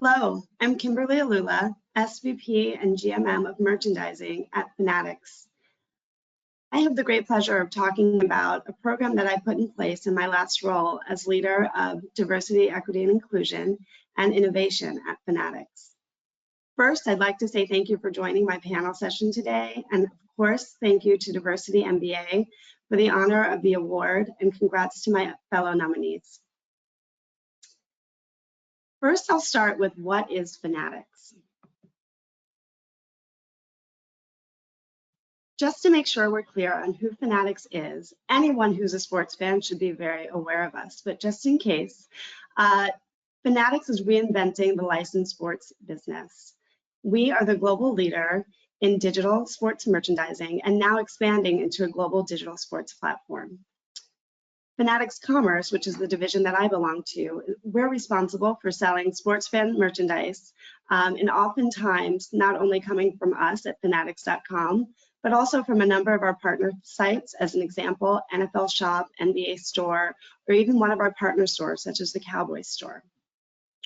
Hello, I'm Kimberly Alula, SVP and GMM of Merchandising at Fanatics. I have the great pleasure of talking about a program that I put in place in my last role as leader of Diversity, Equity, and Inclusion and Innovation at Fanatics. First, I'd like to say thank you for joining my panel session today, and of course, thank you to Diversity MBA for the honor of the award, and congrats to my fellow nominees. First, I'll start with what is Fanatics. Just to make sure we're clear on who Fanatics is, anyone who's a sports fan should be very aware of us, but just in case, Fanatics is reinventing the licensed sports business. We are the global leader in digital sports merchandising and now expanding into a global digital sports platform. Fanatics Commerce, which is the division that I belong to, we're responsible for selling sports fan merchandise, and oftentimes not only coming from us at fanatics.com, but also from a number of our partner sites, as an example, NFL Shop, NBA Store, or even one of our partner stores, such as the Cowboys store.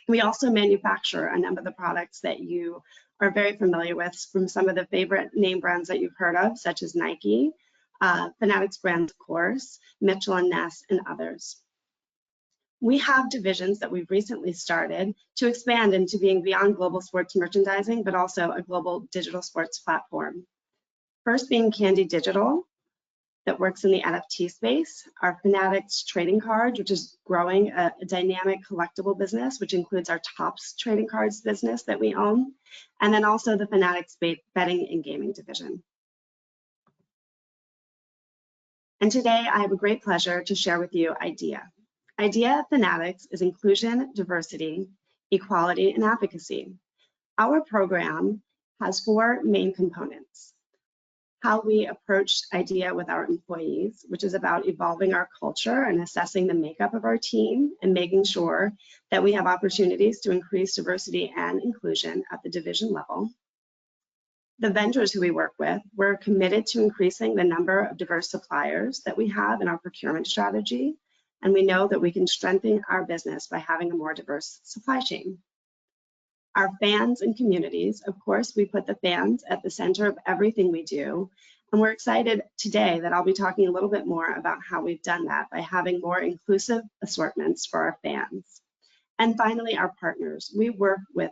We also manufacture a number of the products that you are very familiar with from some of the favorite name brands that you've heard of, such as Nike, Fanatics brands, of course, Mitchell & Ness, and others. We have divisions that we've recently started to expand into being beyond global sports merchandising, but also a global digital sports platform. First being Candy Digital, that works in the NFT space, our Fanatics trading cards, which is growing a dynamic collectible business, which includes our Topps trading cards business that we own, and then also the Fanatics betting and gaming division. And today I have a great pleasure to share with you IDEA. IDEA at Fanatics is inclusion, diversity, equality, and advocacy. Our program has four main components. How we approach IDEA with our employees, which is about evolving our culture and assessing the makeup of our team and making sure that we have opportunities to increase diversity and inclusion at the division level. The vendors who we work with, we're committed to increasing the number of diverse suppliers that we have in our procurement strategy, and we know that we can strengthen our business by having a more diverse supply chain. Our fans and communities, of course, we put the fans at the center of everything we do, and we're excited today that I'll be talking a little bit more about how we've done that by having more inclusive assortments for our fans. And finally, our partners. We work with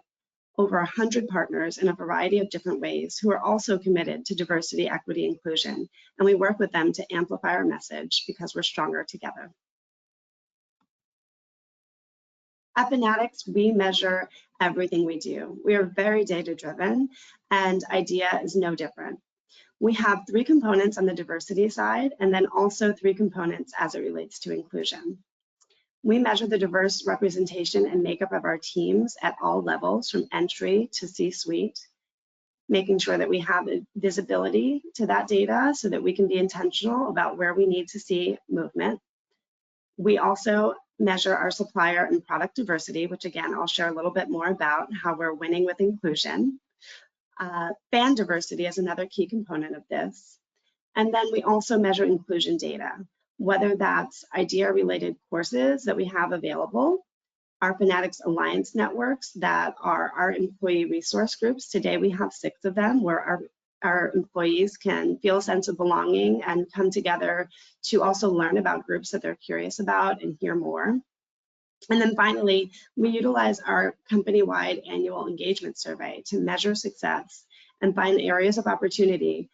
over 100 partners in a variety of different ways who are also committed to diversity, equity, inclusion, and we work with them to amplify our message because we're stronger together. At Fanatics, we measure everything we do. We are very data-driven, and IDEA is no different. We have three components on the diversity side, and then also three components as it relates to inclusion. We measure the diverse representation and makeup of our teams at all levels, from entry to C-suite, making sure that we have visibility to that data so that we can be intentional about where we need to see movement. We also measure our supplier and product diversity, which again, I'll share a little bit more about how we're winning with inclusion. Fan diversity is another key component of this. And then we also measure inclusion data, whether that's IDEA-related courses that we have available, our Fanatics Alliance networks that are our employee resource groups. Today we have 6 of them where our employees can feel a sense of belonging and come together to also learn about groups that they're curious about and hear more. And then finally, we utilize our company-wide annual engagement survey to measure success and find areas of opportunity.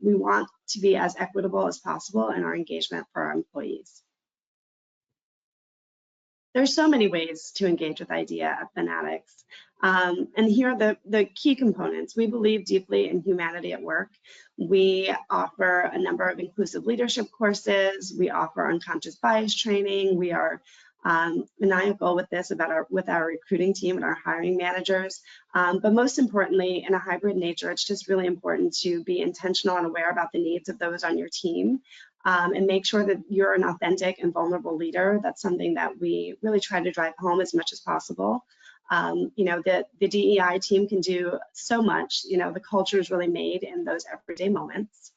We want to be as equitable as possible in our engagement for our employees. There's so many ways to engage with IDEA at Fanatics. And here are the key components. We believe deeply in humanity at work. We offer a number of inclusive leadership courses. We offer unconscious bias training. We are maniacal with this with our recruiting team and our hiring managers. But most importantly, in a hybrid nature, it's just really important to be intentional and aware about the needs of those on your team. And make sure that you're an authentic and vulnerable leader. That's something that we really try to drive home as much as possible. You know, the DEI team can do so much. You know, the culture is really made in those everyday moments.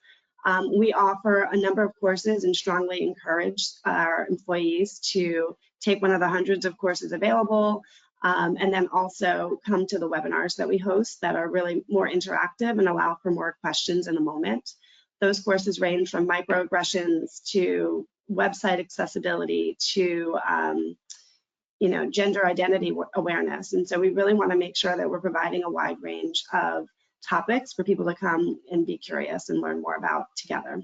We offer a number of courses and strongly encourage our employees to take one of the hundreds of courses available. and then also come to the webinars that we host that are really more interactive and allow for more questions in the moment. Those courses range from microaggressions to website accessibility to gender identity awareness. And so we really want to make sure that we're providing a wide range of topics for people to come and be curious and learn more about together.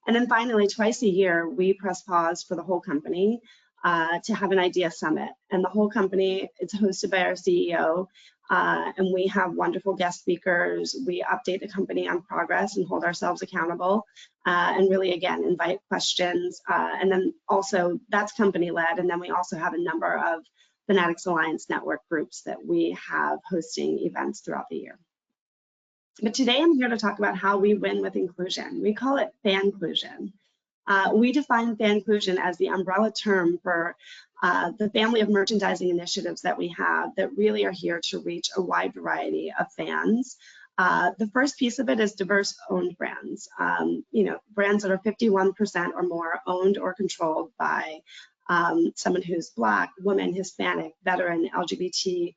And then finally, twice a year, we press pause for the whole company to have an idea summit. And the whole company, it's hosted by our CEO, and we have wonderful guest speakers. We update the company on progress and hold ourselves accountable, and really, again, invite questions. And then also, that's company-led. And then we also have a number of Fanatics Alliance Network groups that we have hosting events throughout the year. But today I'm here to talk about how we win with inclusion. We call it fanclusion. We define fanclusion as the umbrella term for the family of merchandising initiatives that we have that really are here to reach a wide variety of fans. The first piece of it is diverse owned brands. Brands that are 51% or more owned or controlled by someone who's Black, woman, Hispanic, veteran, LGBTQIA+.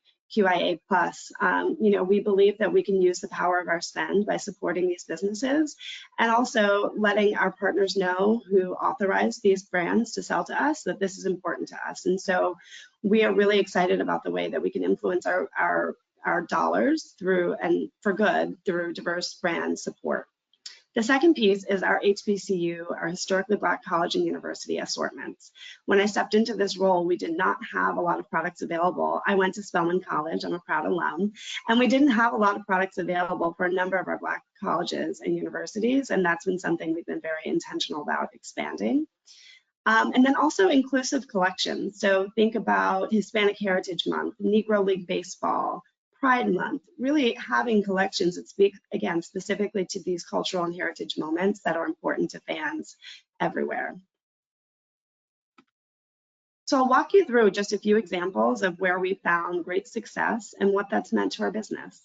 We believe that we can use the power of our spend by supporting these businesses and also letting our partners know who authorize these brands to sell to us that this is important to us. And so we are really excited about the way that we can influence our dollars through and for good through diverse brand support. The second piece is our HBCU, our historically Black college and university assortments. When I stepped into this role, we did not have a lot of products available. I went to Spelman College, I'm a proud alum, and we didn't have a lot of products available for a number of our Black colleges and universities, and that's been something we've been very intentional about expanding. And then also inclusive collections. So think about Hispanic Heritage Month, Negro League Baseball, Pride Month, really having collections that speak, again, specifically to these cultural and heritage moments that are important to fans everywhere. So I'll walk you through just a few examples of where we found great success and what that's meant to our business.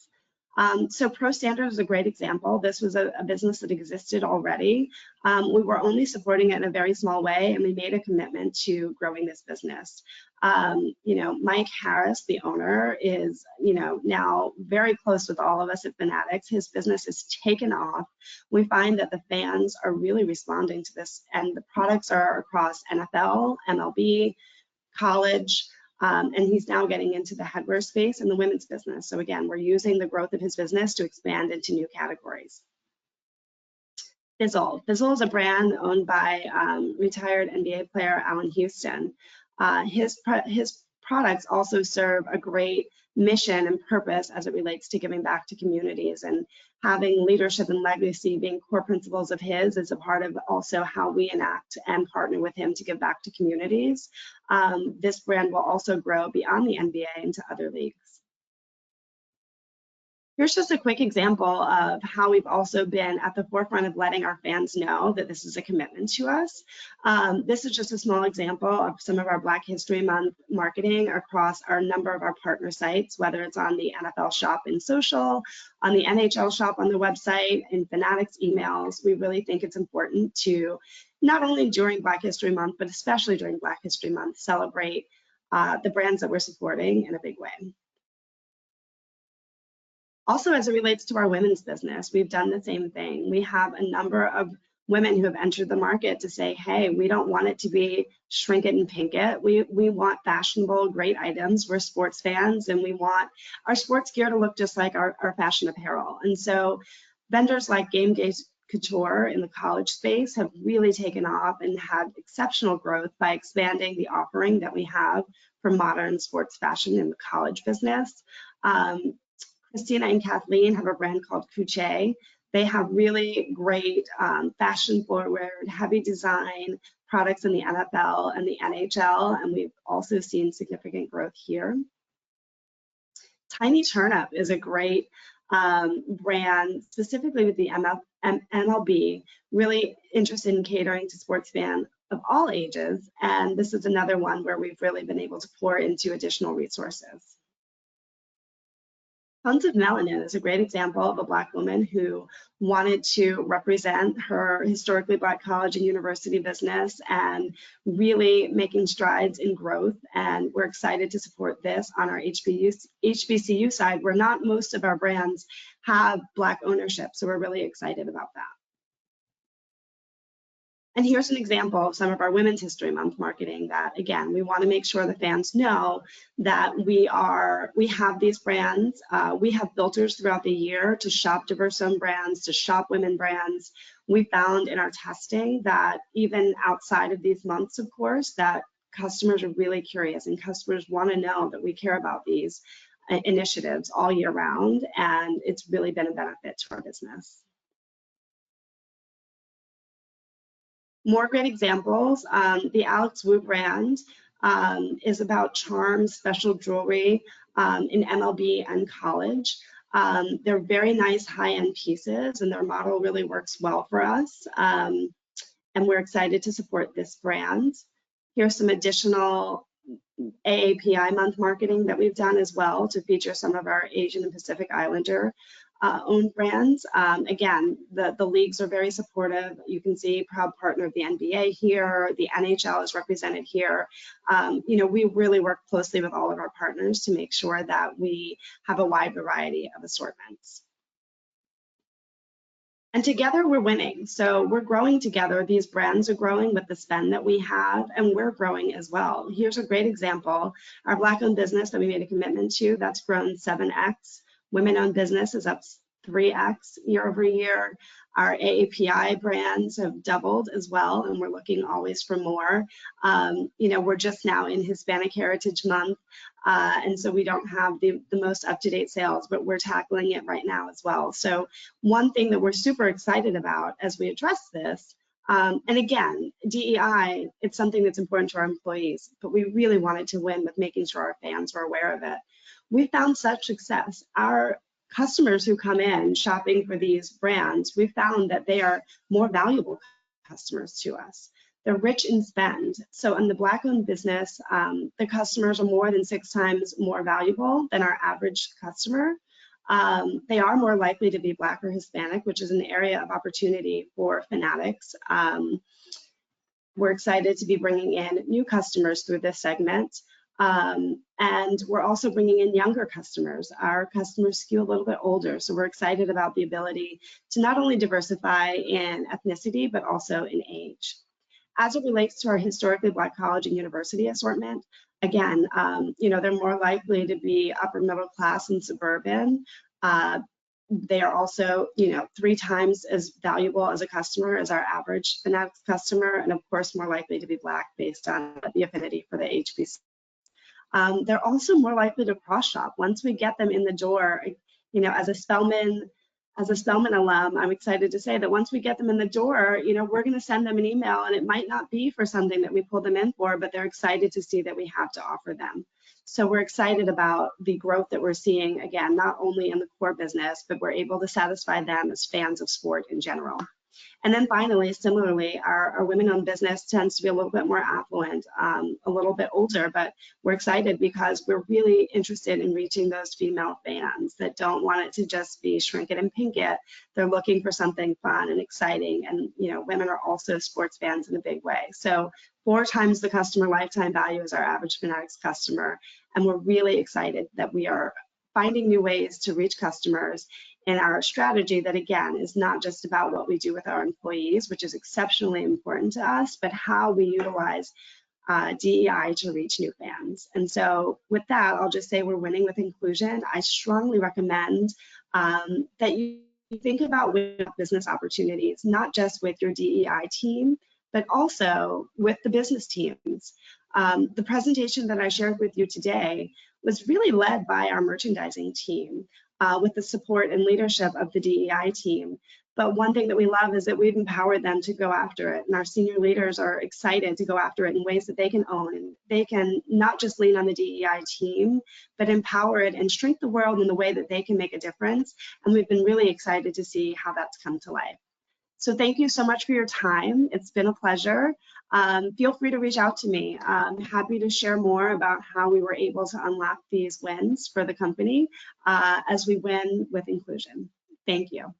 So Pro Standard is a great example. This was a business that existed already. We were only supporting it in a very small way, and we made a commitment to growing this business. Mike Harris, the owner, is now very close with all of us at Fanatics. His business has taken off. We find that the fans are really responding to this, and the products are across NFL, MLB, college. And he's now getting into the headwear space and the women's business. So again, we're using the growth of his business to expand into new categories. Fizzle. Fizzle is a brand owned by retired NBA player Allen Houston. His products also serve a great mission and purpose as it relates to giving back to communities, and having leadership and legacy being core principles of his is a part of also how we enact and partner with him to give back to communities. This brand will also grow beyond the NBA into other leagues. Here's just a quick example of how we've also been at the forefront of letting our fans know that this is a commitment to us. This is just a small example of some of our Black History Month marketing across our number of our partner sites, whether it's on the NFL shop in social, on the NHL shop on the website, in Fanatics emails. We really think it's important to, not only during Black History Month, but especially during Black History Month, celebrate the brands that we're supporting in a big way. Also, as it relates to our women's business, we've done the same thing. We have a number of women who have entered the market to say, hey, we don't want it to be shrink it and pink it. We want fashionable, great items. We're sports fans, and we want our sports gear to look just like our fashion apparel. And so vendors like Game Gaze Couture in the college space have really taken off and had exceptional growth by expanding the offering that we have for modern sports fashion in the college business. Christina and Kathleen have a brand called Couche. They have really great fashion forward, heavy design products in the NFL and the NHL, and we've also seen significant growth here. Tiny Turnip is a great brand, specifically with the MLB, really interested in catering to sports fans of all ages, and this is another one where we've really been able to pour into additional resources. Tons of Melanin is a great example of a Black woman who wanted to represent her historically Black college and university business and really making strides in growth. And we're excited to support this on our HBCU side, where not most of our brands have Black ownership. So we're really excited about that. And here's an example of some of our Women's History Month marketing that, again, we want to make sure the fans know that we have these brands. We have filters throughout the year to shop diverse-owned brands, to shop women brands. We found in our testing that even outside of these months, of course, that customers are really curious and customers want to know that we care about these initiatives all year round, and it's really been a benefit to our business. More great examples. The Alex Wu brand is about charms, special jewelry in MLB and college. They're very nice high-end pieces, and their model really works well for us. And we're excited to support this brand. Here's some additional AAPI month marketing that we've done as well to feature some of our Asian and Pacific Islander owned brands. Again, the leagues are very supportive. You can see proud partner of the NBA here, the NHL is represented here. You know, we really work closely with all of our partners to make sure that we have a wide variety of assortments. And together we're winning. So we're growing together. These brands are growing with the spend that we have, and we're growing as well. Here's a great example. Our Black-owned business that we made a commitment to, that's grown 7x. Women-owned business is up 3x year over year. Our AAPI brands have doubled as well, and we're looking always for more. You know, we're just now in Hispanic Heritage Month, and so we don't have the most up-to-date sales, but we're tackling it right now as well. So one thing that we're super excited about as we address this, and again, DEI, it's something that's important to our employees, but we really wanted to win with making sure our fans were aware of it. We found such success. Our customers who come in shopping for these brands, we found that they are more valuable customers to us. They're rich in spend. So in the Black-owned business, the customers are more than 6 times more valuable than our average customer. They are more likely to be Black or Hispanic, which is an area of opportunity for Fanatics. We're excited to be bringing in new customers through this segment. And we're also bringing in younger customers. Our customers skew a little bit older, so we're excited about the ability to not only diversify in ethnicity, but also in age. As it relates to our historically Black college and university assortment, again, you know, they're more likely to be upper middle class and suburban. They are also, you know, 3 times as valuable as a customer as our average Fanatics customer, and of course, more likely to be Black based on the affinity for the HBC. They're also more likely to cross-shop once we get them in the door. You know, as a Spelman alum, I'm excited to say that once we get them in the door, you know, we're going to send them an email, and it might not be for something that we pulled them in for, but they're excited to see that we have to offer them. So we're excited about the growth that we're seeing, again, not only in the core business, but we're able to satisfy them as fans of sport in general. And then finally, similarly, our women-owned business tends to be a little bit more affluent, a little bit older, but we're excited because we're really interested in reaching those female fans that don't want it to just be shrink it and pink it. They're looking for something fun and exciting, and you know, women are also sports fans in a big way. So 4 times the customer lifetime value as our average Fanatics customer, and we're really excited that we are finding new ways to reach customers in our strategy that, again, is not just about what we do with our employees, which is exceptionally important to us, but how we utilize DEI to reach new fans. And so with that, I'll just say we're winning with inclusion. I strongly recommend that you think about business opportunities, not just with your DEI team, but also with the business teams. The presentation that I shared with you today was really led by our merchandising team with the support and leadership of the DEI team. But one thing that we love is that we've empowered them to go after it, and our senior leaders are excited to go after it in ways that they can own, and they can not just lean on the DEI team, but empower it and shrink the world in the way that they can make a difference. And we've been really excited to see how that's come to life. So thank you so much for your time. It's been a pleasure. Feel free to reach out to me. I'm happy to share more about how we were able to unlock these wins for the company as we win with inclusion. Thank you.